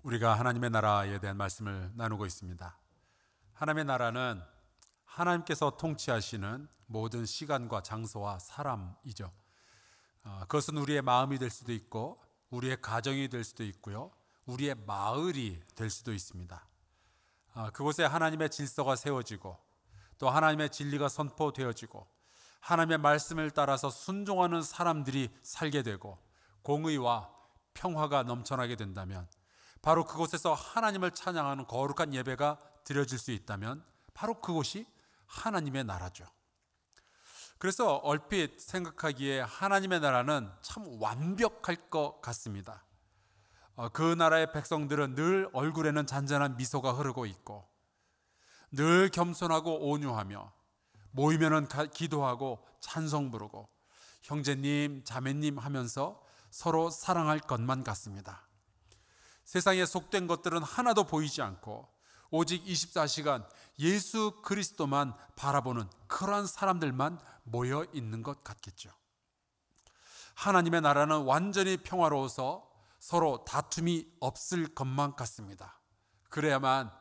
우리가 하나님의 나라에 대한 말씀을 나누고 있습니다. 하나님의 나라는 하나님께서 통치하시는 모든 시간과 장소와 사람이죠. 그것은 우리의 마음이 될 수도 있고 우리의 가정이 될 수도 있고요, 우리의 마을이 될 수도 있습니다. 그곳에 하나님의 질서가 세워지고 또 하나님의 진리가 선포되어지고 하나님의 말씀을 따라서 순종하는 사람들이 살게 되고 공의와 평화가 넘쳐나게 된다면, 바로 그곳에서 하나님을 찬양하는 거룩한 예배가 드려질 수 있다면 바로 그곳이 하나님의 나라죠. 그래서 얼핏 생각하기에 하나님의 나라는 참 완벽할 것 같습니다. 그 나라의 백성들은 늘 얼굴에는 잔잔한 미소가 흐르고 있고 늘 겸손하고 온유하며 모이면은 기도하고 찬송 부르고 형제님 자매님 하면서 서로 사랑할 것만 같습니다. 세상에 속된 것들은 하나도 보이지 않고 오직 24시간 예수 그리스도만 바라보는 그러한 사람들만 모여 있는 것 같겠죠. 하나님의 나라는 완전히 평화로워서 서로 다툼이 없을 것만 같습니다. 그래야만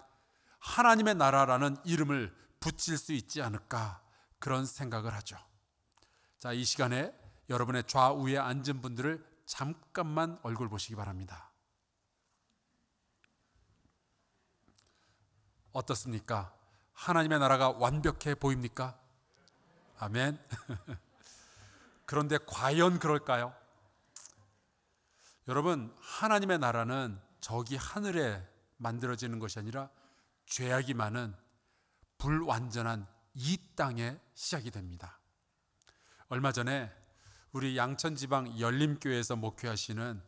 하나님의 나라라는 이름을 붙일 수 있지 않을까, 그런 생각을 하죠. 자, 이 시간에 여러분의 좌우에 앉은 분들을 잠깐만 얼굴 보시기 바랍니다. 어떻습니까? 하나님의 나라가 완벽해 보입니까? 아멘. 그런데 과연 그럴까요? 여러분, 하나님의 나라는 저기 하늘에 만들어지는 것이 아니라 죄악이 많은 불완전한 이 땅에 시작이 됩니다. 얼마 전에 우리 양천지방 열림교회에서 목회하시는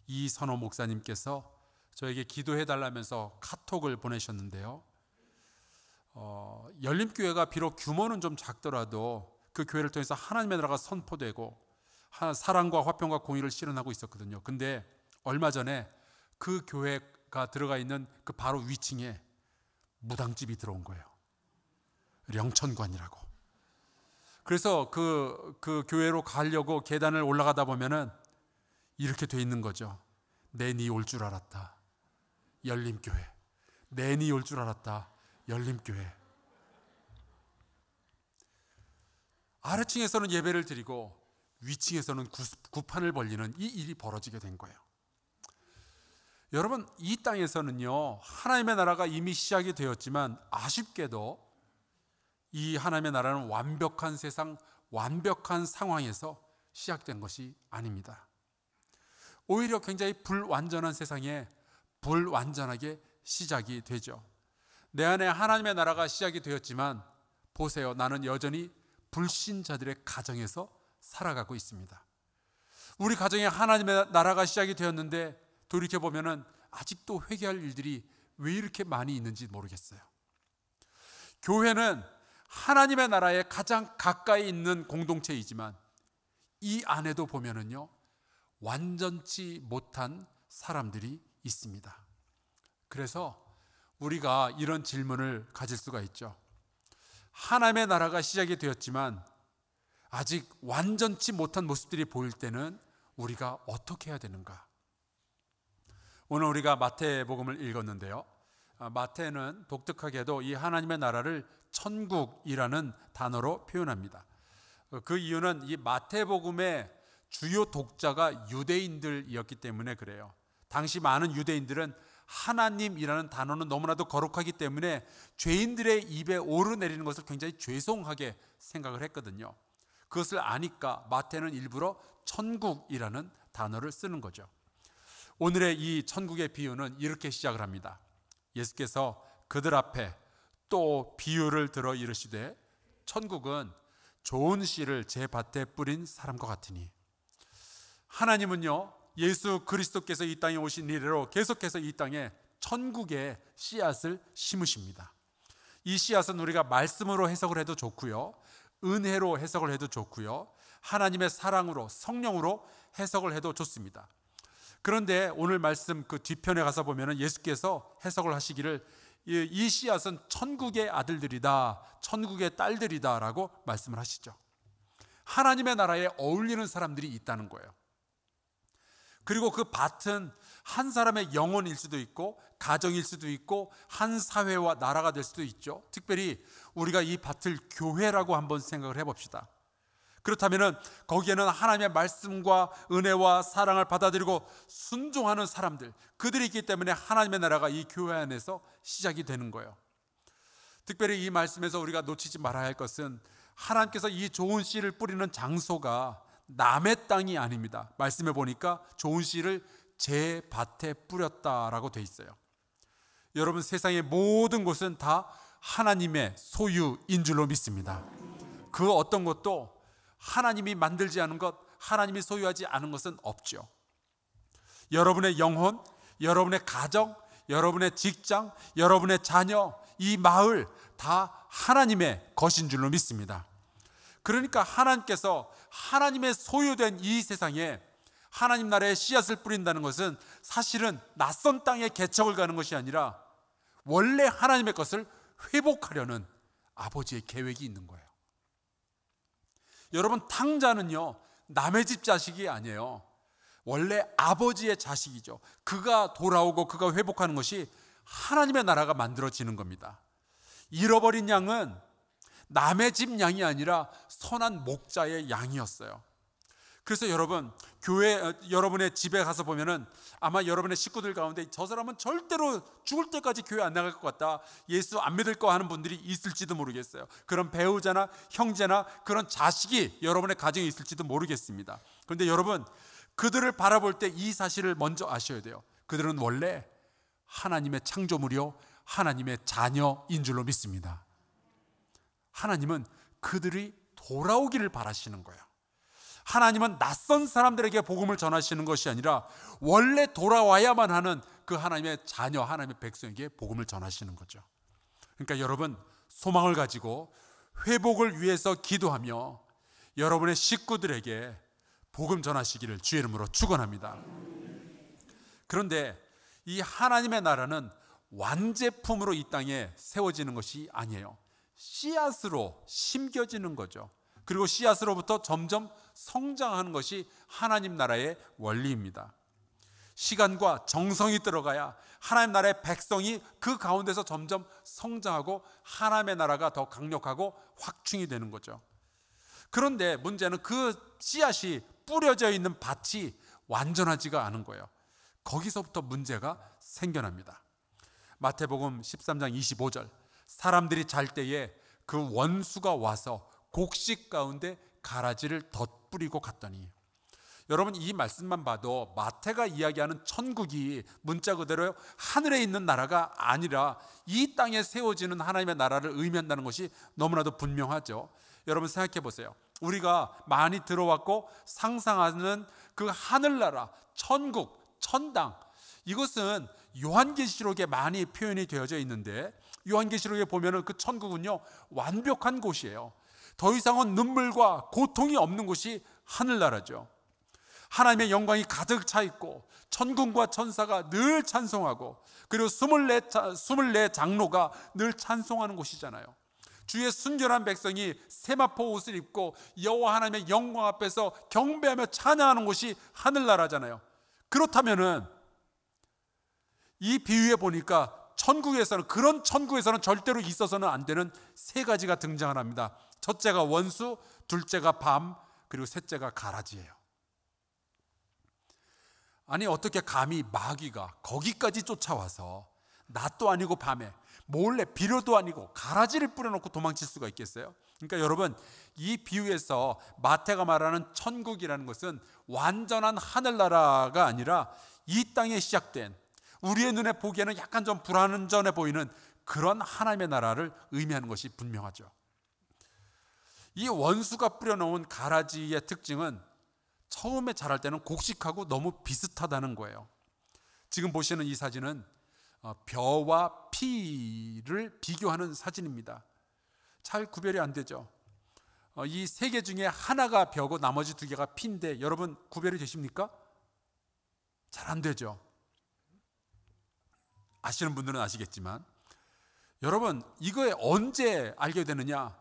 이선호 목사님께서 저에게 기도해달라면서 카톡을 보내셨는데요, 열림교회가 비록 규모는 좀 작더라도 그 교회를 통해서 하나님의 나라가 선포되고 사랑과 화평과 공의를 실현하고 있었거든요. 근데 얼마 전에 그 교회가 들어가 있는 그 바로 위층에 무당집이 들어온 거예요. 령천관이라고. 그래서 그 교회로 가려고 계단을 올라가다 보면은 이렇게 돼 있는 거죠. 내니 올 줄 알았다, 열림교회. 내니 올 줄 알았다, 열림교회. 아래층에서는 예배를 드리고 위층에서는 구판을 벌리는 이 일이 벌어지게 된 거예요. 여러분, 이 땅에서는요, 하나님의 나라가 이미 시작이 되었지만 아쉽게도 이 하나님의 나라는 완벽한 세상, 완벽한 상황에서 시작된 것이 아닙니다. 오히려 굉장히 불완전한 세상에 불완전하게 시작이 되죠. 내 안에 하나님의 나라가 시작이 되었지만 보세요, 나는 여전히 불신자들의 가정에서 살아가고 있습니다. 우리 가정에 하나님의 나라가 시작이 되었는데 돌이켜보면 아직도 회개할 일들이 왜 이렇게 많이 있는지 모르겠어요. 교회는 하나님의 나라에 가장 가까이 있는 공동체이지만 이 안에도 보면은요, 완전치 못한 사람들이 있습니다. 그래서 우리가 이런 질문을 가질 수가 있죠. 하나님의 나라가 시작이 되었지만 아직 완전치 못한 모습들이 보일 때는 우리가 어떻게 해야 되는가? 오늘 우리가 마태복음을 읽었는데요, 마태는 독특하게도 이 하나님의 나라를 천국이라는 단어로 표현합니다. 그 이유는 이 마태복음의 주요 독자가 유대인들이었기 때문에 그래요. 당시 많은 유대인들은 하나님이라는 단어는 너무나도 거룩하기 때문에 죄인들의 입에 오르내리는 것을 굉장히 죄송하게 생각을 했거든요. 그것을 아니까 마태는 일부러 천국이라는 단어를 쓰는 거죠. 오늘의 이 천국의 비유는 이렇게 시작을 합니다. 예수께서 그들 앞에 또 비유를 들어 이르시되 천국은 좋은 씨를 제 밭에 뿌린 사람과 같으니. 하나님은요, 예수 그리스도께서 이 땅에 오신 이래로 계속해서 이 땅에 천국의 씨앗을 심으십니다. 이 씨앗은 우리가 말씀으로 해석을 해도 좋고요, 은혜로 해석을 해도 좋고요, 하나님의 사랑으로 성령으로 해석을 해도 좋습니다. 그런데 오늘 말씀 그 뒤편에 가서 보면 예수께서 해석을 하시기를 이 씨앗은 천국의 아들들이다, 천국의 딸들이다 라고 말씀을 하시죠. 하나님의 나라에 어울리는 사람들이 있다는 거예요. 그리고 그 밭은 한 사람의 영혼일 수도 있고 가정일 수도 있고 한 사회와 나라가 될 수도 있죠. 특별히 우리가 이 밭을 교회라고 한번 생각을 해봅시다. 그렇다면 거기에는 하나님의 말씀과 은혜와 사랑을 받아들이고 순종하는 사람들, 그들이 있기 때문에 하나님의 나라가 이 교회 안에서 시작이 되는 거예요. 특별히 이 말씀에서 우리가 놓치지 말아야 할 것은 하나님께서 이 좋은 씨를 뿌리는 장소가 남의 땅이 아닙니다. 말씀해 보니까 좋은 씨를 제 밭에 뿌렸다라고 돼 있어요. 여러분, 세상의 모든 곳은 다 하나님의 소유인 줄로 믿습니다. 그 어떤 것도 하나님이 만들지 않은 것, 하나님이 소유하지 않은 것은 없죠. 여러분의 영혼, 여러분의 가정, 여러분의 직장, 여러분의 자녀, 이 마을 다 하나님의 것인 줄로 믿습니다. 그러니까 하나님께서 하나님의 소유된 이 세상에 하나님 나라의 씨앗을 뿌린다는 것은 사실은 낯선 땅에 개척을 가는 것이 아니라 원래 하나님의 것을 회복하려는 아버지의 계획이 있는 거예요. 여러분, 탕자는요, 남의 집 자식이 아니에요. 원래 아버지의 자식이죠. 그가 돌아오고 그가 회복하는 것이 하나님의 나라가 만들어지는 겁니다. 잃어버린 양은 남의 집 양이 아니라 선한 목자의 양이었어요. 그래서 여러분, 여러분의 집에 가서 보면은 아마 여러분의 식구들 가운데 저 사람은 절대로 죽을 때까지 교회 안 나갈 것 같다, 예수 안 믿을 거 하는 분들이 있을지도 모르겠어요. 그런 배우자나 형제나 그런 자식이 여러분의 가정에 있을지도 모르겠습니다. 그런데 여러분, 그들을 바라볼 때 이 사실을 먼저 아셔야 돼요. 그들은 원래 하나님의 창조물이요, 하나님의 자녀인 줄로 믿습니다. 하나님은 그들이 돌아오기를 바라시는 거예요. 하나님은 낯선 사람들에게 복음을 전하시는 것이 아니라 원래 돌아와야만 하는 그 하나님의 자녀, 하나님의 백성에게 복음을 전하시는 거죠. 그러니까 여러분, 소망을 가지고 회복을 위해서 기도하며 여러분의 식구들에게 복음 전하시기를 주의 이름으로 축원합니다. 그런데 이 하나님의 나라는 완제품으로 이 땅에 세워지는 것이 아니에요. 씨앗으로 심겨지는 거죠. 그리고 씨앗으로부터 점점 성장하는 것이 하나님 나라의 원리입니다. 시간과 정성이 들어가야 하나님 나라의 백성이 그 가운데서 점점 성장하고 하나님의 나라가 더 강력하고 확충이 되는 거죠. 그런데 문제는 그 씨앗이 뿌려져 있는 밭이 완전하지가 않은 거예요. 거기서부터 문제가 생겨납니다. 마태복음 13장 25절, 사람들이 잘 때에 그 원수가 와서 곡식 가운데 가라지를 덧뿌리고 갔더니, 여러분, 이 말씀만 봐도 마태가 이야기하는 천국이 문자 그대로 하늘에 있는 나라가 아니라 이 땅에 세워지는 하나님의 나라를 의미한다는 것이 너무나도 분명하죠. 여러분, 생각해 보세요. 우리가 많이 들어왔고 상상하는 그 하늘나라, 천국, 천당, 이것은 요한계시록에 많이 표현이 되어져 있는데, 요한계시록에 보면은 그 천국은요, 완벽한 곳이에요. 더 이상은 눈물과 고통이 없는 곳이 하늘나라죠. 하나님의 영광이 가득 차 있고 천군과 천사가 늘 찬송하고, 그리고 24 장로가 늘 찬송하는 곳이잖아요. 주의 순결한 백성이 세마포 옷을 입고 여호와 하나님의 영광 앞에서 경배하며 찬양하는 곳이 하늘나라잖아요. 그렇다면은 이 비유에 보니까 그런 천국에서는 절대로 있어서는 안 되는 세 가지가 등장을 합니다. 첫째가 원수, 둘째가 밤, 그리고 셋째가 가라지예요. 아니, 어떻게 감히 마귀가 거기까지 쫓아와서 낮도 아니고 밤에 몰래, 비료도 아니고 가라지를 뿌려놓고 도망칠 수가 있겠어요? 그러니까 여러분, 이 비유에서 마태가 말하는 천국이라는 것은 완전한 하늘나라가 아니라 이 땅에 시작된, 우리의 눈에 보기에는 약간 좀 불완전해 보이는 그런 하나님의 나라를 의미하는 것이 분명하죠. 이 원수가 뿌려놓은 가라지의 특징은 처음에 자랄 때는 곡식하고 너무 비슷하다는 거예요. 지금 보시는 이 사진은 벼와 피를 비교하는 사진입니다. 잘 구별이 안 되죠. 이 세 개 중에 하나가 벼고 나머지 두 개가 피인데, 여러분 구별이 되십니까? 잘 안 되죠. 아시는 분들은 아시겠지만, 여러분, 이거에 언제 알게 되느냐?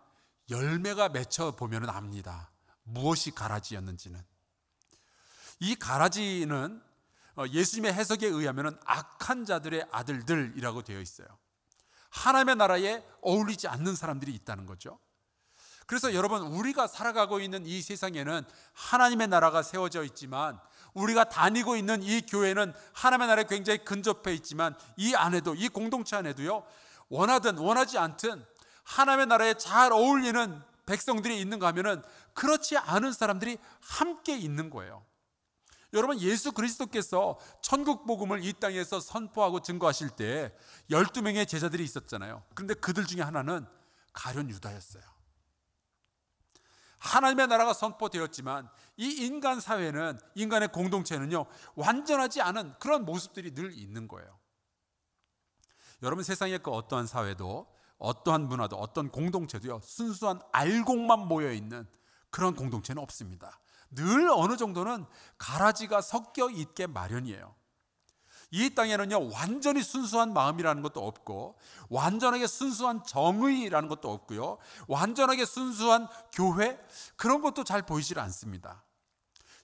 열매가 맺혀 보면 압니다. 무엇이 가라지였는지는. 이 가라지는 예수님의 해석에 의하면 악한 자들의 아들들이라고 되어 있어요. 하나님의 나라에 어울리지 않는 사람들이 있다는 거죠. 그래서 여러분, 우리가 살아가고 있는 이 세상에는 하나님의 나라가 세워져 있지만, 우리가 다니고 있는 이 교회는 하나님의 나라에 굉장히 근접해 있지만, 이 안에도, 이 공동체 안에도요, 원하든 원하지 않든 하나님의 나라에 잘 어울리는 백성들이 있는가 하면은 그렇지 않은 사람들이 함께 있는 거예요. 여러분, 예수 그리스도께서 천국 복음을 이 땅에서 선포하고 증거하실 때 12명의 제자들이 있었잖아요. 그런데 그들 중에 하나는 가룟 유다였어요. 하나님의 나라가 선포되었지만 이 인간 사회는, 인간의 공동체는요, 완전하지 않은 그런 모습들이 늘 있는 거예요. 여러분, 세상의 그 어떠한 사회도, 어떠한 문화도, 어떤 공동체도요, 순수한 알곡만 모여있는 그런 공동체는 없습니다. 늘 어느 정도는 가라지가 섞여 있게 마련이에요. 이 땅에는요, 완전히 순수한 마음이라는 것도 없고, 완전하게 순수한 정의라는 것도 없고요, 완전하게 순수한 교회, 그런 것도 잘 보이질 않습니다.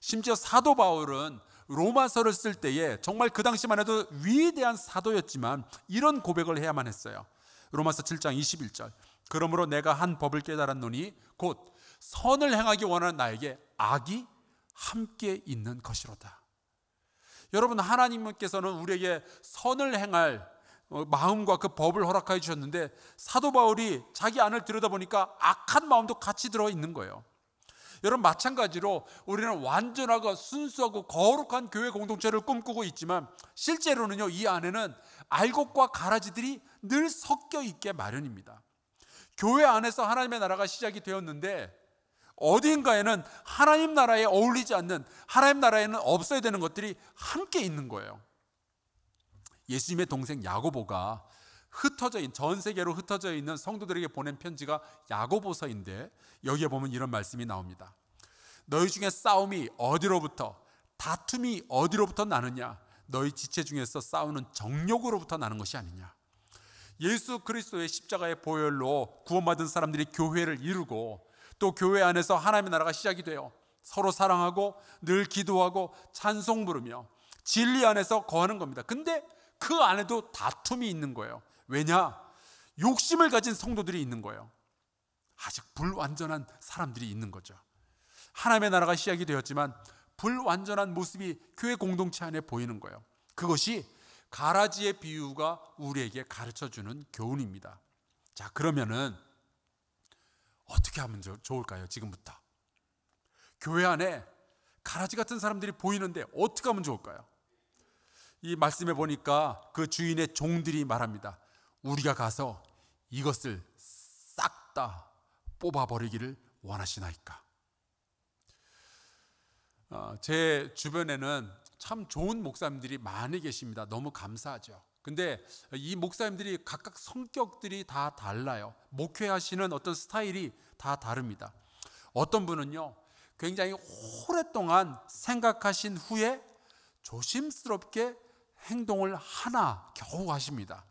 심지어 사도 바울은 로마서를 쓸 때에 정말 그 당시만 해도 위대한 사도였지만 이런 고백을 해야만 했어요. 로마서 7장 21절. 그러므로 내가 한 법을 깨달았노니 곧 선을 행하기 원하는 나에게 악이 함께 있는 것이로다. 여러분, 하나님께서는 우리에게 선을 행할 마음과 그 법을 허락하여 주셨는데, 사도 바울이 자기 안을 들여다보니까 악한 마음도 같이 들어있는 거예요. 여러분, 마찬가지로 우리는 완전하고 순수하고 거룩한 교회 공동체를 꿈꾸고 있지만, 실제로는요, 이 안에는 알곡과 가라지들이 늘 섞여 있게 마련입니다. 교회 안에서 하나님의 나라가 시작이 되었는데 어딘가에는 하나님 나라에 어울리지 않는, 하나님 나라에는 없어야 되는 것들이 함께 있는 거예요. 예수님의 동생 야고보가 흩어져 있는, 전 세계로 흩어져 있는 성도들에게 보낸 편지가 야고보서인데, 여기에 보면 이런 말씀이 나옵니다. 너희 중에 싸움이 어디로부터, 다툼이 어디로부터 나느냐? 너희 지체 중에서 싸우는 정욕으로부터 나는 것이 아니냐? 예수 그리스도의 십자가의 보혈로 구원받은 사람들이 교회를 이루고, 또 교회 안에서 하나님의 나라가 시작이 돼요. 서로 사랑하고 늘 기도하고 찬송 부르며 진리 안에서 거하는 겁니다. 근데 그 안에도 다툼이 있는 거예요. 왜냐? 욕심을 가진 성도들이 있는 거예요. 아직 불완전한 사람들이 있는 거죠. 하나님의 나라가 시작이 되었지만 불완전한 모습이 교회 공동체 안에 보이는 거예요. 그것이 가라지의 비유가 우리에게 가르쳐주는 교훈입니다. 자, 그러면은 어떻게 하면 좋을까요? 지금부터 교회 안에 가라지 같은 사람들이 보이는데 어떻게 하면 좋을까요? 이 말씀에 보니까 그 주인의 종들이 말합니다. 우리가 가서 이것을 싹 다 뽑아버리기를 원하시나이까? 제 주변에는 참 좋은 목사님들이 많이 계십니다. 너무 감사하죠. 근데 이 목사님들이 각각 성격들이 다 달라요. 목회하시는 어떤 스타일이 다 다릅니다. 어떤 분은요, 굉장히 오랫동안 생각하신 후에 조심스럽게 행동을 하나 겨우 하십니다.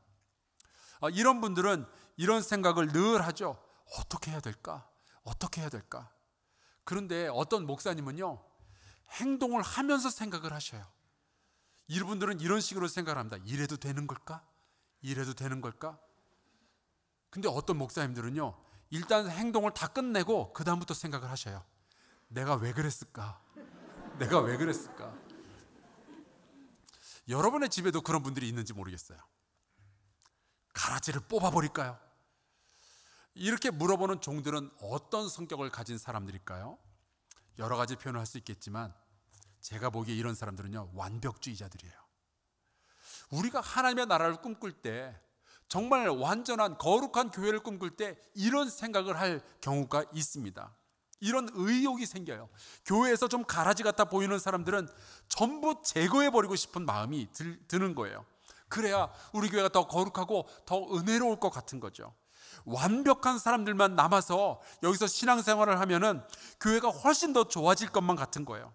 이런 분들은 이런 생각을 늘 하죠. 어떻게 해야 될까? 어떻게 해야 될까? 그런데 어떤 목사님은요, 행동을 하면서 생각을 하셔요. 이분들은 이런 식으로 생각을 합니다. 이래도 되는 걸까? 이래도 되는 걸까? 근데 어떤 목사님들은요, 일단 행동을 다 끝내고 그 다음부터 생각을 하셔요. 내가 왜 그랬을까? 내가 왜 그랬을까? 여러분의 집에도 그런 분들이 있는지 모르겠어요. 가라지를 뽑아버릴까요? 이렇게 물어보는 종들은 어떤 성격을 가진 사람들일까요? 여러 가지 표현을 할 수 있겠지만 제가 보기에 이런 사람들은요, 완벽주의자들이에요. 우리가 하나님의 나라를 꿈꿀 때, 정말 완전한 거룩한 교회를 꿈꿀 때 이런 생각을 할 경우가 있습니다. 이런 의욕이 생겨요. 교회에서 좀 가라지 같아 보이는 사람들은 전부 제거해버리고 싶은 마음이 드는 거예요. 그래야 우리 교회가 더 거룩하고 더 은혜로울 것 같은 거죠. 완벽한 사람들만 남아서 여기서 신앙생활을 하면은 교회가 훨씬 더 좋아질 것만 같은 거예요.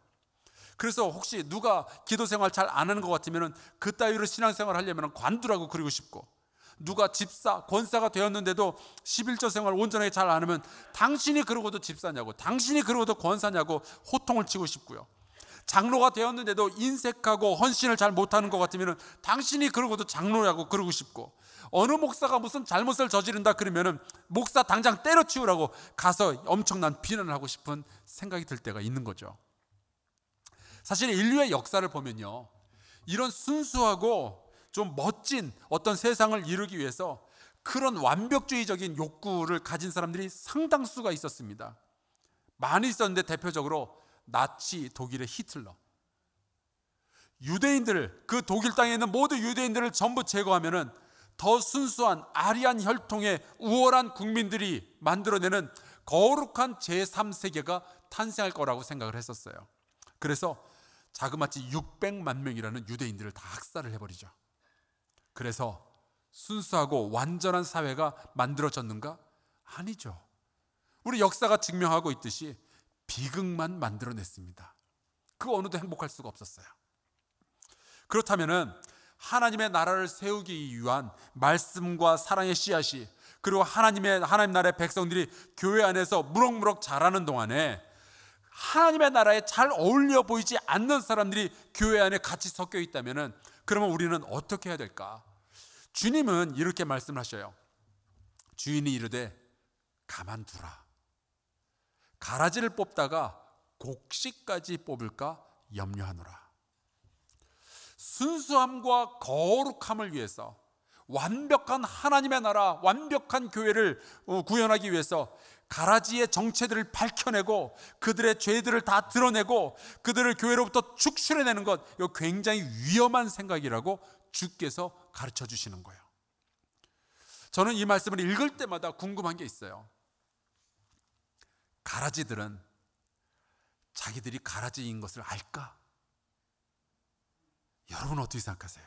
그래서 혹시 누가 기도생활 잘 안 하는 것 같으면 그 따위로 신앙생활 하려면 관두라고 그러고 싶고, 누가 집사, 권사가 되었는데도 11조 생활 온전하게 잘 안 하면 당신이 그러고도 집사냐고, 당신이 그러고도 권사냐고 호통을 치고 싶고요. 장로가 되었는데도 인색하고 헌신을 잘 못하는 것 같으면 당신이 그러고도 장로라고 그러고 싶고, 어느 목사가 무슨 잘못을 저지른다 그러면 목사 당장 때려치우라고 가서 엄청난 비난을 하고 싶은 생각이 들 때가 있는 거죠. 사실 인류의 역사를 보면요, 이런 순수하고 좀 멋진 어떤 세상을 이루기 위해서 그런 완벽주의적인 욕구를 가진 사람들이 상당수가 있었습니다. 많이 있었는데 대표적으로 나치 독일의 히틀러, 유대인들, 그 독일 땅에 있는 모든 유대인들을 전부 제거하면은 더 순수한 아리안 혈통의 우월한 국민들이 만들어내는 거룩한 제3세계가 탄생할 거라고 생각을 했었어요. 그래서 자그마치 600만 명이라는 유대인들을 다 학살을 해버리죠. 그래서 순수하고 완전한 사회가 만들어졌는가? 아니죠. 우리 역사가 증명하고 있듯이 비극만 만들어냈습니다. 그 어느도 행복할 수가 없었어요. 그렇다면은 하나님의 나라를 세우기 위한 말씀과 사랑의 씨앗이, 그리고 하나님 나라의 백성들이 교회 안에서 무럭무럭 자라는 동안에 하나님의 나라에 잘 어울려 보이지 않는 사람들이 교회 안에 같이 섞여 있다면은, 그러면 우리는 어떻게 해야 될까? 주님은 이렇게 말씀하셔요. 주인이 이르되 가만두라. 가라지를 뽑다가 곡식까지 뽑을까 염려하노라. 순수함과 거룩함을 위해서, 완벽한 하나님의 나라, 완벽한 교회를 구현하기 위해서 가라지의 정체들을 밝혀내고 그들의 죄들을 다 드러내고 그들을 교회로부터 축출해내는 것, 이거 굉장히 위험한 생각이라고 주께서 가르쳐 주시는 거예요. 저는 이 말씀을 읽을 때마다 궁금한 게 있어요. 가라지들은 자기들이 가라지인 것을 알까? 여러분 어떻게 생각하세요?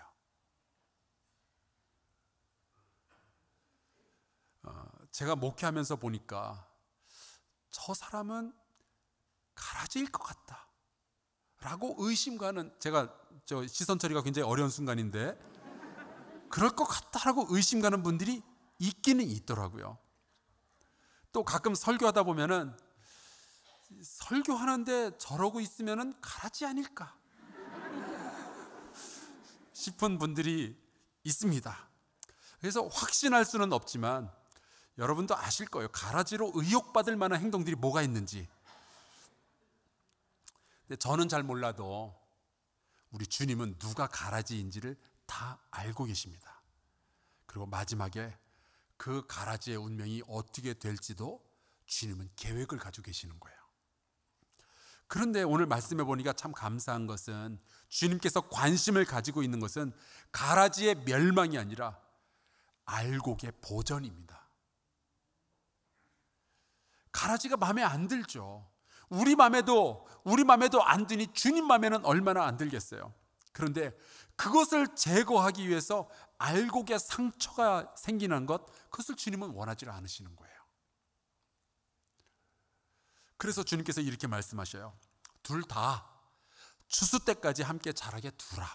제가 목회하면서 보니까 저 사람은 가라지일 것 같다 라고 의심가는, 제가 시선 처리가 굉장히 어려운 순간인데 그럴 것 같다라고 의심가는 분들이 있기는 있더라고요. 또 가끔 설교하다 보면은 설교하는데 저러고 있으면은 가라지 아닐까 싶은 분들이 있습니다. 그래서 확신할 수는 없지만 여러분도 아실 거예요. 가라지로 의혹받을 만한 행동들이 뭐가 있는지. 근데 저는 잘 몰라도 우리 주님은 누가 가라지인지를 다 알고 계십니다. 그리고 마지막에 그 가라지의 운명이 어떻게 될지도 주님은 계획을 가지고 계시는 거예요. 그런데 오늘 말씀해 보니까 참 감사한 것은 주님께서 관심을 가지고 있는 것은 가라지의 멸망이 아니라 알곡의 보전입니다. 가라지가 마음에 안 들죠. 우리 마음에도 안 드니 주님 마음에는 얼마나 안 들겠어요. 그런데 그것을 제거하기 위해서 알곡의 상처가 생기는 것, 그것을 주님은 원하지 않으시는 거예요. 그래서 주님께서 이렇게 말씀하셔요. 둘 다 추수 때까지 함께 자라게 두라.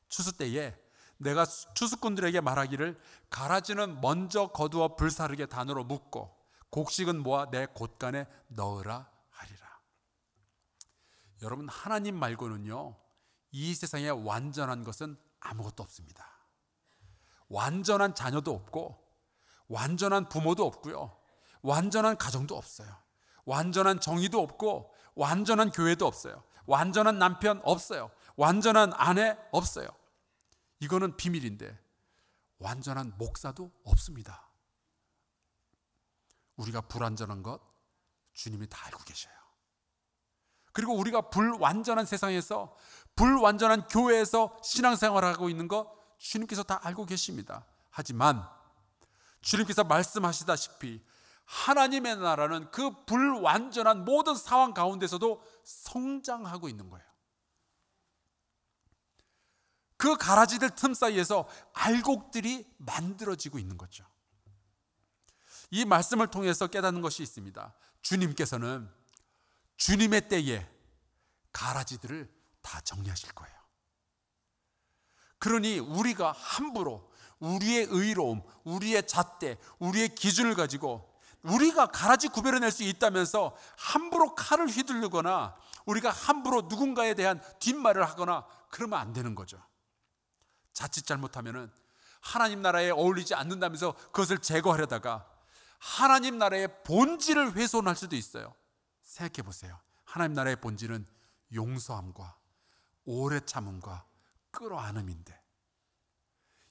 추수 때에 내가 추수꾼들에게 말하기를 가라지는 먼저 거두어 불사르게 단으로 묶고 곡식은 모아 내 곳간에 넣으라 하리라. 여러분, 하나님 말고는요 이 세상에 완전한 것은 아무것도 없습니다. 완전한 자녀도 없고 완전한 부모도 없고요, 완전한 가정도 없어요. 완전한 정의도 없고 완전한 교회도 없어요. 완전한 남편 없어요. 완전한 아내 없어요. 이거는 비밀인데 완전한 목사도 없습니다. 우리가 불완전한 것 주님이 다 알고 계셔요. 그리고 우리가 불완전한 세상에서, 불완전한 교회에서 신앙생활을 하고 있는 것 주님께서 다 알고 계십니다. 하지만 주님께서 말씀하시다시피 하나님의 나라는 그 불완전한 모든 상황 가운데서도 성장하고 있는 거예요. 그 가라지들 틈 사이에서 알곡들이 만들어지고 있는 거죠. 이 말씀을 통해서 깨닫는 것이 있습니다. 주님께서는 주님의 때에 가라지들을 다 정리하실 거예요. 그러니 우리가 함부로 우리의 의로움, 우리의 잣대, 우리의 기준을 가지고 우리가 가라지 구별해낼 수 있다면서 함부로 칼을 휘두르거나 우리가 함부로 누군가에 대한 뒷말을 하거나 그러면 안 되는 거죠. 자칫 잘못하면은 하나님 나라에 어울리지 않는다면서 그것을 제거하려다가 하나님 나라의 본질을 훼손할 수도 있어요. 생각해 보세요. 하나님 나라의 본질은 용서함과 오래 참음과 끌어안음인데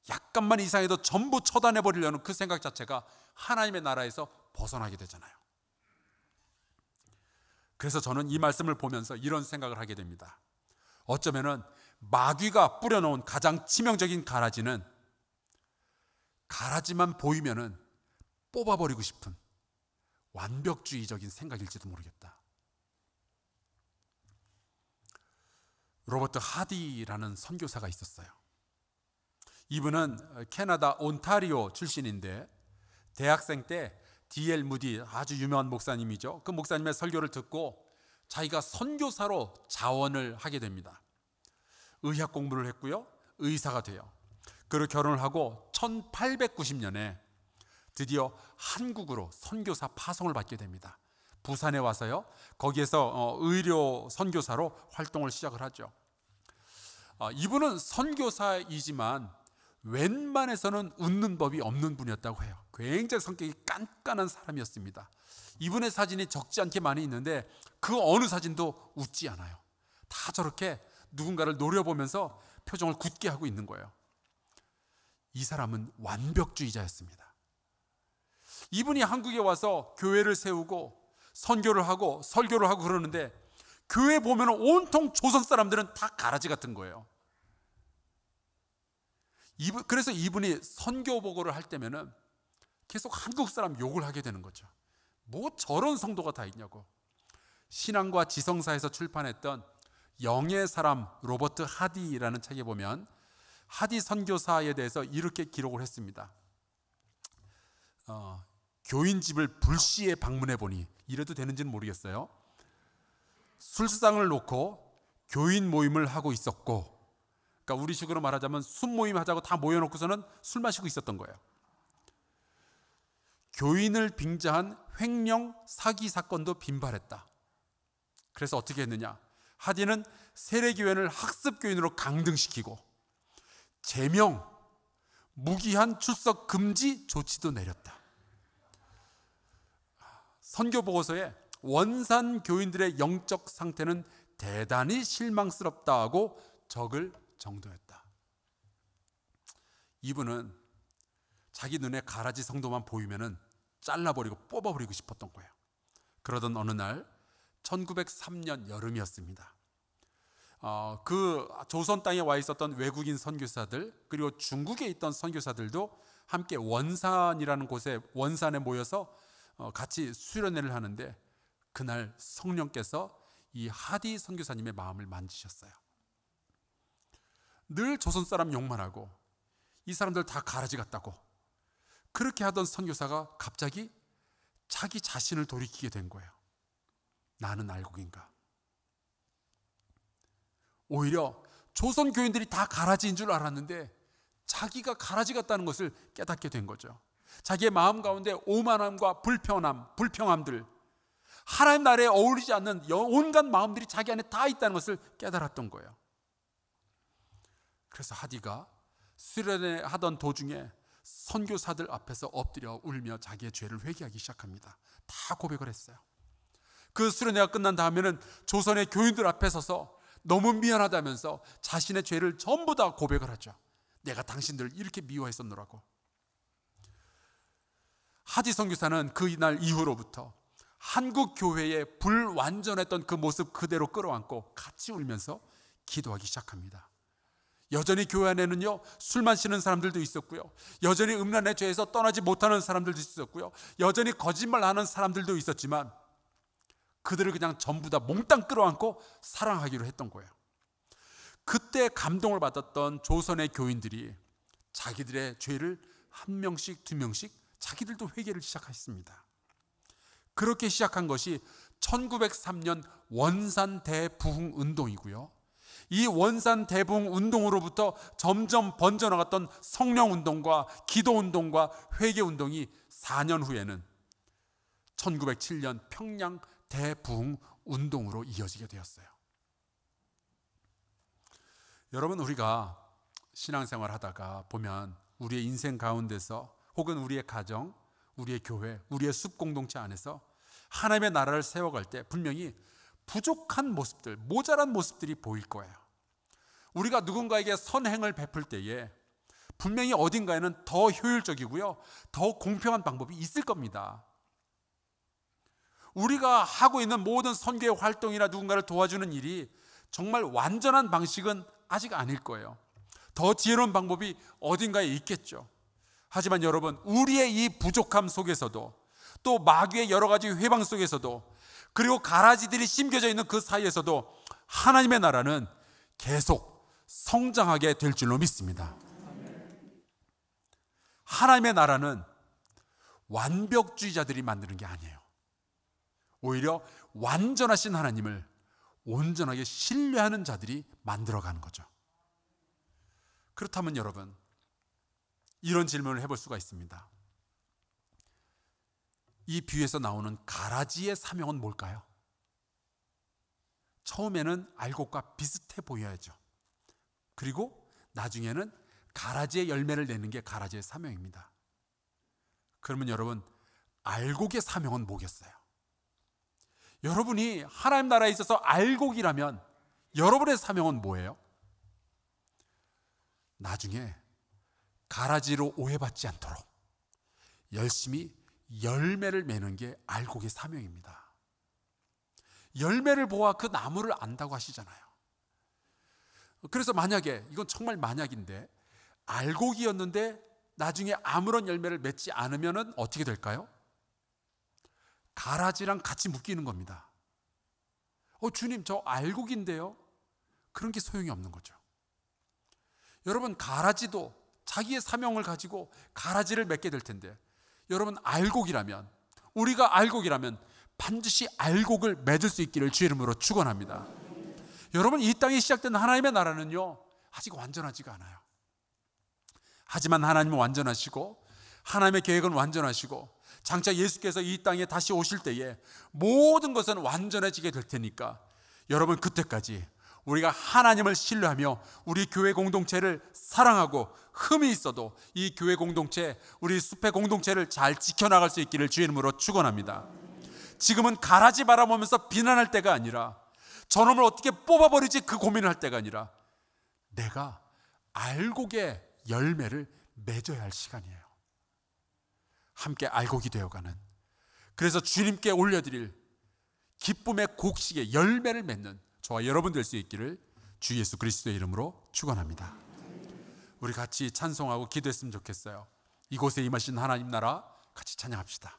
약간만 이상해도 전부 처단해 버리려는 그 생각 자체가 하나님의 나라에서 벗어나게 되잖아요. 그래서 저는 이 말씀을 보면서 이런 생각을 하게 됩니다. 어쩌면은 마귀가 뿌려놓은 가장 치명적인 가라지는 가라지만 보이면은 뽑아버리고 싶은 완벽주의적인 생각일지도 모르겠다. 로버트 하디라는 선교사가 있었어요. 이분은 캐나다 온타리오 출신인데 대학생 때 D.L. 무디, 아주 유명한 목사님이죠. 그 목사님의 설교를 듣고 자기가 선교사로 자원을 하게 됩니다. 의학 공부를 했고요, 의사가 돼요. 그리고 결혼을 하고 1890년에 드디어 한국으로 선교사 파송을 받게 됩니다. 부산에 와서요, 거기에서 의료 선교사로 활동을 시작을 하죠. 이분은 선교사이지만 웬만해서는 웃는 법이 없는 분이었다고 해요. 굉장히 성격이 깐깐한 사람이었습니다. 이분의 사진이 적지 않게 많이 있는데 그 어느 사진도 웃지 않아요. 다 저렇게 누군가를 노려보면서 표정을 굳게 하고 있는 거예요. 이 사람은 완벽주의자였습니다. 이분이 한국에 와서 교회를 세우고 선교를 하고 설교를 하고 그러는데 교회 보면 온통 조선 사람들은 다 가라지 같은 거예요. 그래서 이분이 선교 보고를 할 때면은 계속 한국 사람 욕을 하게 되는 거죠. 뭐 저런 성도가 다 있냐고. 신앙과 지성사에서 출판했던 영의 사람 로버트 하디라는 책에 보면 하디 선교사에 대해서 이렇게 기록을 했습니다. 교인집을 불시에 방문해 보니, 이래도 되는지는 모르겠어요, 술상을 놓고 교인 모임을 하고 있었고, 그러니까 우리식으로 말하자면 순모임 하자고 다 모여놓고서는 술 마시고 있었던 거예요. 교인을 빙자한 횡령 사기 사건도 빈발했다. 그래서 어떻게 했느냐, 하디는 세례교인을 학습교인으로 강등시키고 제명, 무기한 출석 금지 조치도 내렸다. 선교 보고서에 원산 교인들의 영적 상태는 대단히 실망스럽다 하고 적을 정도였다. 이분은 자기 눈에 가라지 성도만 보이면은 잘라버리고 뽑아버리고 싶었던 거예요. 그러던 어느 날 1903년 여름이었습니다. 그 조선 땅에 와 있었던 외국인 선교사들, 그리고 중국에 있던 선교사들도 함께 원산이라는 곳에, 원산에 모여서 같이 수련회를 하는데 그날 성령께서 이 하디 선교사님의 마음을 만지셨어요. 늘 조선 사람 욕만 하고 이 사람들 다 가라지 같다고 그렇게 하던 선교사가 갑자기 자기 자신을 돌이키게 된 거예요. 나는 알곡인가? 오히려 조선 교인들이 다 가라지인 줄 알았는데 자기가 가라지 같다는 것을 깨닫게 된 거죠. 자기의 마음 가운데 오만함과 불평함들, 하나님 나라에 어울리지 않는 온갖 마음들이 자기 안에 다 있다는 것을 깨달았던 거예요. 그래서 하디가 수련회 하던 도중에 선교사들 앞에서 엎드려 울며 자기의 죄를 회개하기 시작합니다. 다 고백을 했어요. 그 수련회가 끝난 다음에는 조선의 교인들 앞에 서서 너무 미안하다면서 자신의 죄를 전부 다 고백을 하죠. 내가 당신들을 이렇게 미워했었노라고. 하디 선교사는 그날 이후로부터 한국 교회의 불완전했던 그 모습 그대로 끌어안고 같이 울면서 기도하기 시작합니다. 여전히 교회 안에는요, 술 마시는 사람들도 있었고요, 여전히 음란의 죄에서 떠나지 못하는 사람들도 있었고요, 여전히 거짓말하는 사람들도 있었지만 그들을 그냥 전부 다 몽땅 끌어안고 사랑하기로 했던 거예요. 그때 감동을 받았던 조선의 교인들이 자기들의 죄를 한 명씩 두 명씩 자기들도 회개를 시작했습니다. 그렇게 시작한 것이 1903년 원산 대부흥 운동이고요, 이 원산 대부흥 운동으로부터 점점 번져나갔던 성령 운동과 기도 운동과 회개 운동이 4년 후에는 1907년 평양 대부흥 운동으로 이어지게 되었어요. 여러분, 우리가 신앙생활 하다가 보면 우리의 인생 가운데서 혹은 우리의 가정, 우리의 교회, 우리의 숲 공동체 안에서 하나님의 나라를 세워갈 때 분명히 부족한 모습들, 모자란 모습들이 보일 거예요. 우리가 누군가에게 선행을 베풀 때에 분명히 어딘가에는 더 효율적이고요, 더 공평한 방법이 있을 겁니다. 우리가 하고 있는 모든 선교의 활동이나 누군가를 도와주는 일이 정말 완전한 방식은 아직 아닐 거예요. 더 지혜로운 방법이 어딘가에 있겠죠. 하지만 여러분, 우리의 이 부족함 속에서도, 또 마귀의 여러 가지 회방 속에서도, 그리고 가라지들이 심겨져 있는 그 사이에서도 하나님의 나라는 계속 성장하게 될 줄로 믿습니다. 하나님의 나라는 완벽주의자들이 만드는 게 아니에요. 오히려 완전하신 하나님을 온전하게 신뢰하는 자들이 만들어가는 거죠. 그렇다면 여러분, 이런 질문을 해볼 수가 있습니다. 이 비유에서 나오는 가라지의 사명은 뭘까요? 처음에는 알곡과 비슷해 보여야죠. 그리고 나중에는 가라지의 열매를 내는 게 가라지의 사명입니다. 그러면 여러분, 알곡의 사명은 뭐겠어요? 여러분이 하나님 나라에 있어서 알곡이라면 여러분의 사명은 뭐예요? 나중에 가라지로 오해받지 않도록 열심히 열매를 매는 게 알곡의 사명입니다. 열매를 보아 그 나무를 안다고 하시잖아요. 그래서 만약에, 이건 정말 만약인데, 알곡이었는데 나중에 아무런 열매를 맺지 않으면 어떻게 될까요? 가라지랑 같이 묶이는 겁니다. 주님, 저 알곡인데요? 그런 게 소용이 없는 거죠. 여러분, 가라지도 자기의 사명을 가지고 가라지를 맺게 될 텐데, 여러분, 알곡이라면, 우리가 알곡이라면 반드시 알곡을 맺을 수 있기를 주의 이름으로 축원합니다. 여러분, 이 땅에 시작된 하나님의 나라는요, 아직 완전하지가 않아요. 하지만 하나님은 완전하시고, 하나님의 계획은 완전하시고, 장차 예수께서 이 땅에 다시 오실 때에 모든 것은 완전해지게 될 테니까, 여러분, 그때까지 우리가 하나님을 신뢰하며 우리 교회 공동체를 사랑하고 흠이 있어도 이 교회 공동체, 우리 숲의 공동체를 잘 지켜나갈 수 있기를 주의 이름으로 축원합니다. 지금은 가라지 바라보면서 비난할 때가 아니라, 저놈을 어떻게 뽑아버리지 그 고민을 할 때가 아니라, 내가 알곡의 열매를 맺어야 할 시간이에요. 함께 알곡이 되어가는, 그래서 주님께 올려드릴 기쁨의 곡식의 열매를 맺는 저와 여러분 될 수 있기를 주 예수 그리스도의 이름으로 축원합니다. 우리 같이 찬송하고 기도했으면 좋겠어요. 이곳에 임하신 하나님 나라 같이 찬양합시다.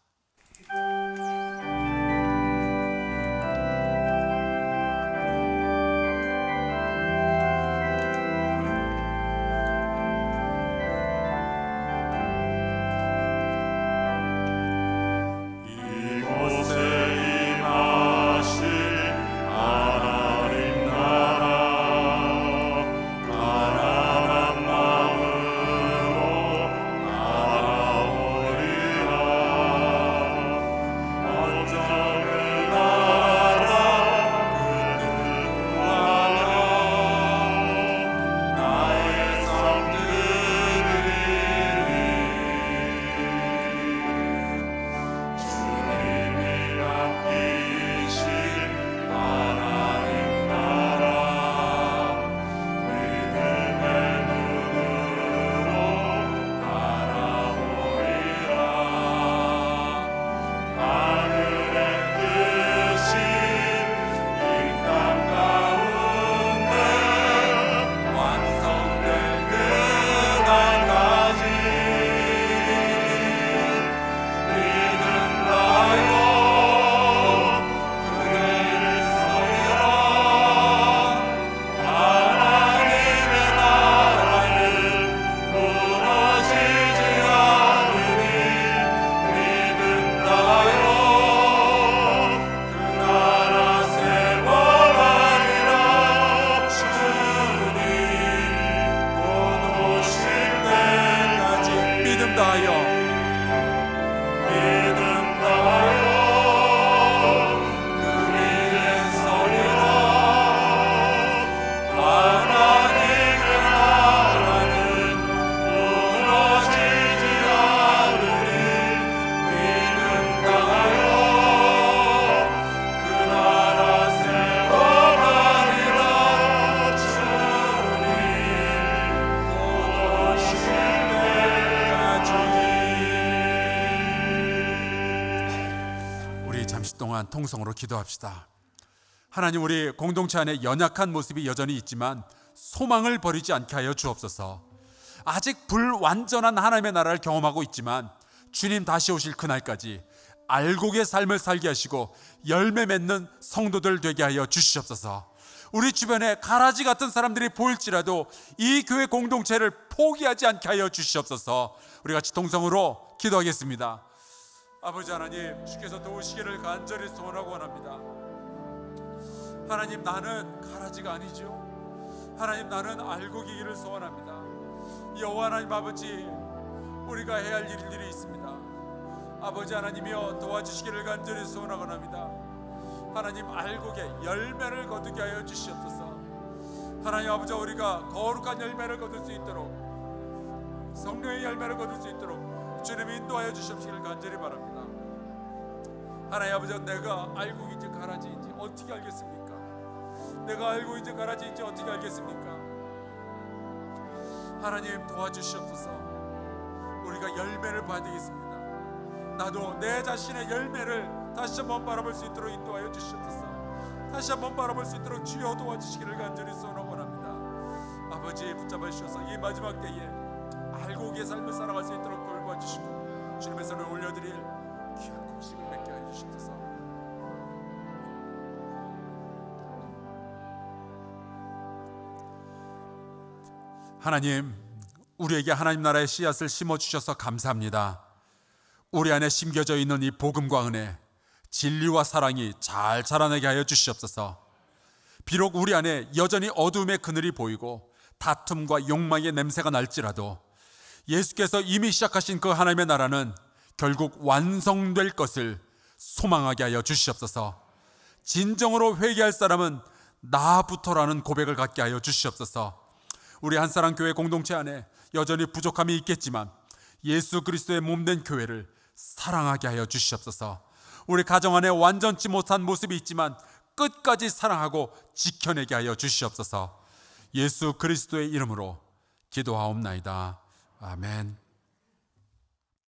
동안 통성으로 기도합시다. 하나님, 우리 공동체 안에 연약한 모습이 여전히 있지만 소망을 버리지 않게 하여 주옵소서. 아직 불완전한 하나님의 나라를 경험하고 있지만 주님 다시 오실 그날까지 알곡의 삶을 살게 하시고 열매 맺는 성도들 되게 하여 주시옵소서. 우리 주변에 가라지 같은 사람들이 보일지라도 이 교회 공동체를 포기하지 않게 하여 주시옵소서. 우리 같이 동성으로 기도하겠습니다. 아버지 하나님, 주께서 도우시기를 간절히 소원하고 원합니다. 하나님, 나는 가라지가 아니죠. 하나님, 나는 알곡이기를 소원합니다. 여호와 하나님 아버지, 우리가 해야 할 일들이 있습니다. 아버지 하나님이여, 도와주시기를 간절히 소원하고 합니다. 하나님, 알곡의 열매를 거두게 하여 주시옵소서. 하나님 아버지, 우리가 거룩한 열매를 거둘 수 있도록, 성령의 열매를 거둘 수 있도록 주님 인도하여 주시옵시기를 간절히 바랍니다. 하나님 아버지, 내가 알곡인지 가라지인지 어떻게 알겠습니까? 내가 알곡인지 가라지인지 어떻게 알겠습니까? 하나님 도와주시옵소서. 우리가 열매를 봐야 되겠습니다. 나도 내 자신의 열매를 다시 한번 바라볼 수 있도록 인도하여 주시옵소서. 다시 한번 바라볼 수 있도록 주여 도와주시기를 간절히 소원합니다. 아버지, 붙잡아 주셔서 이 마지막 때에 알곡의 삶을 살아갈 수 있도록 돌봐주시고 주님의 손에 올려드릴 귀한 공식을 맺게 하여 주시옵소서. 하나님, 우리에게 하나님 나라의 씨앗을 심어주셔서 감사합니다. 우리 안에 심겨져 있는 이 복음과 은혜, 진리와 사랑이 잘 자라나게 하여 주시옵소서. 비록 우리 안에 여전히 어두움의 그늘이 보이고 다툼과 욕망의 냄새가 날지라도 예수께서 이미 시작하신 그 하나님의 나라는 결국 완성될 것을 소망하게 하여 주시옵소서. 진정으로 회개할 사람은 나부터라는 고백을 갖게 하여 주시옵소서. 우리 한사랑교회 공동체 안에 여전히 부족함이 있겠지만 예수 그리스도의 몸된 교회를 사랑하게 하여 주시옵소서. 우리 가정 안에 완전치 못한 모습이 있지만 끝까지 사랑하고 지켜내게 하여 주시옵소서. 예수 그리스도의 이름으로 기도하옵나이다. 아멘.